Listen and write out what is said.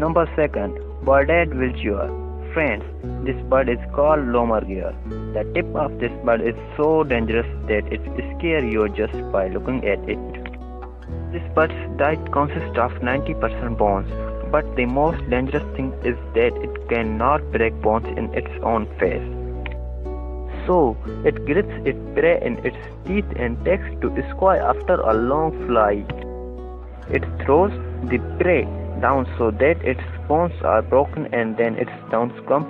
Number 2. Birded vulture. Friends, this bird is called lomargier. The tip of this bird is so dangerous that it scares you just by looking at it. This bird's diet consists of 90% bones, but the most dangerous thing is that it cannot break bones in its own face. So, it grips its prey in its teeth and takes to squaw after a long flight. It throws the prey down so that its bones are broken and then it down comes